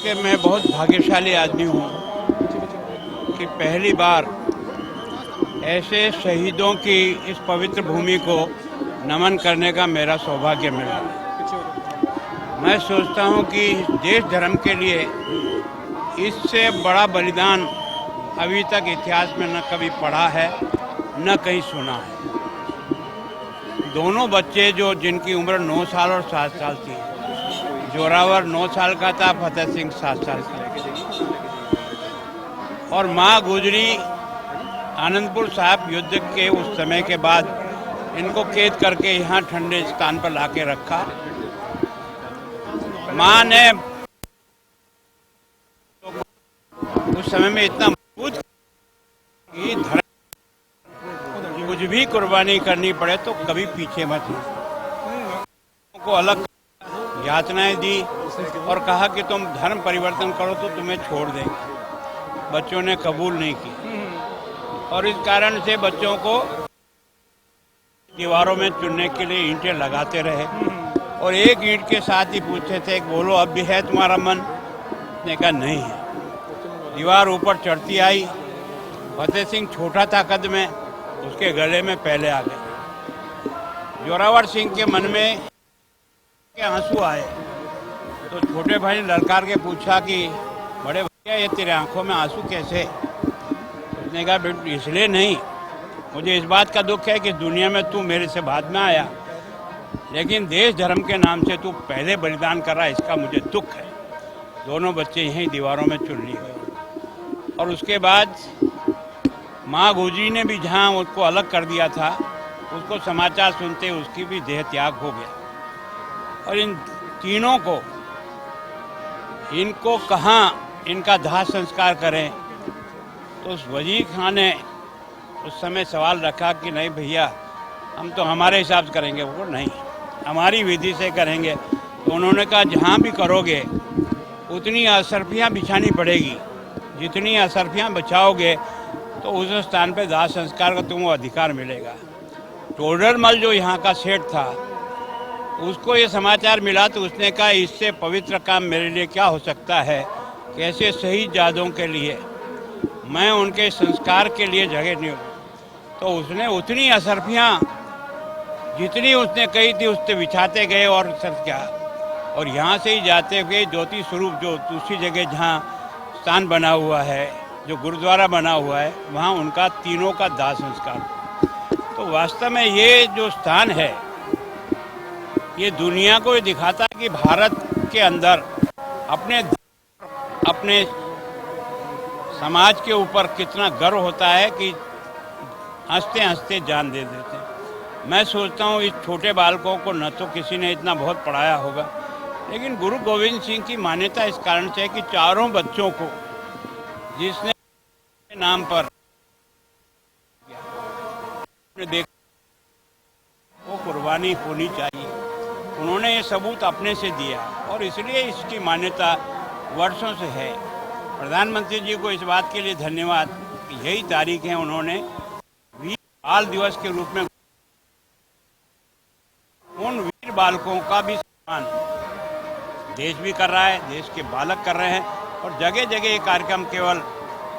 कि मैं बहुत भाग्यशाली आदमी हूँ कि पहली बार ऐसे शहीदों की इस पवित्र भूमि को नमन करने का मेरा सौभाग्य मिला। मैं सोचता हूँ कि देश धर्म के लिए इससे बड़ा बलिदान अभी तक इतिहास में न कभी पढ़ा है न कहीं सुना है। दोनों बच्चे जिनकी उम्र 9 साल और 7 साल थी, जोरावर 9 साल का था, फतेह सिंह 7 साल का, और माँ गुजरी आनंदपुर साहब युद्ध के उस समय के बाद इनको कैद करके यहाँ ठंडे स्थान पर लाके रखा। माँ ने उस समय में इतना मजबूत कि धर्म कुछ भी कुर्बानी करनी पड़े तो कभी पीछे मत को अलग यातनाएं दी और कहा कि तुम धर्म परिवर्तन करो तो तुम्हें छोड़ देंगे। बच्चों ने कबूल नहीं की और इस कारण से बच्चों को दीवारों में चुनने के लिए ईंटें लगाते रहे और एक ईंट के साथ ही पूछते थे कि बोलो अब भी है तुम्हारा मन? ने कहा नहीं है। दीवार ऊपर चढ़ती आई। फतेह सिंह छोटा था कद में, उसके गले में पहले आ गए। जोरावर सिंह के मन में के आंसू आए तो छोटे भाई ने ललकार के पूछा कि बड़े भैया ये तेरे आंखों में आंसू कैसे? उसने कहा बेटा इसलिए नहीं, मुझे इस बात का दुख है कि दुनिया में तू मेरे से बाद में आया, लेकिन देश धर्म के नाम से तू पहले बलिदान कर रहा, इसका मुझे दुख है। दोनों बच्चे यहीं दीवारों में चुन लिए गए और उसके बाद माँ गुजरी ने भी जहाँ उसको अलग कर दिया था, उसको समाचार सुनते उसकी भी देह त्याग हो गया। और इन तीनों को इनको कहाँ इनका दाह संस्कार करें, तो उस वजीर खान ने उस समय सवाल रखा कि नहीं भैया हम तो हमारे हिसाब से करेंगे। वो नहीं, हमारी विधि से करेंगे। तो उन्होंने कहा जहाँ भी करोगे उतनी असरफियाँ बिछानी पड़ेगी, जितनी असरफियाँ बचाओगे तो उस स्थान पे दाह संस्कार का तुमको अधिकार मिलेगा। टोडरमल जो यहाँ का सेठ था, उसको ये समाचार मिला तो उसने कहा इससे पवित्र काम मेरे लिए क्या हो सकता है। कैसे शहीद जादों के लिए मैं उनके संस्कार के लिए जगह नहीं हूँ। तो उसने उतनी असरफियाँ जितनी उसने कही थी उससे बिछाते गए और सर क्या, और यहाँ से ही जाते हुए ज्योति स्वरूप जो दूसरी जगह जहाँ स्थान बना हुआ है, जो गुरुद्वारा बना हुआ है, वहाँ उनका तीनों का दाह संस्कार। तो वास्तव में ये जो स्थान है ये दुनिया को ये दिखाता है कि भारत के अंदर अपने समाज के ऊपर कितना गर्व होता है कि हंसते हंसते जान दे देते हैं। मैं सोचता हूँ इस छोटे बालकों को न तो किसी ने इतना बहुत पढ़ाया होगा, लेकिन गुरु गोविंद सिंह की मान्यता इस कारण से है कि चारों बच्चों को जिसने नाम पर देख वो कुर्बानी होनी चाहिए। उन्होंने ये सबूत अपने से दिया और इसलिए इसकी मान्यता वर्षों से है। प्रधानमंत्री जी को इस बात के लिए धन्यवाद कि यही तारीख है उन्होंने वीर बाल दिवस के रूप में उन वीर बालकों का भी सम्मान देश भी कर रहा है, देश के बालक कर रहे हैं। और जगह जगह ये कार्यक्रम केवल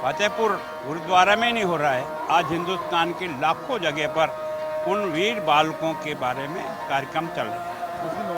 फतेहपुर गुरुद्वारा में नहीं हो रहा है, आज हिंदुस्तान के लाखों जगह पर उन वीर बालकों के बारे में कार्यक्रम चल रहे हैं।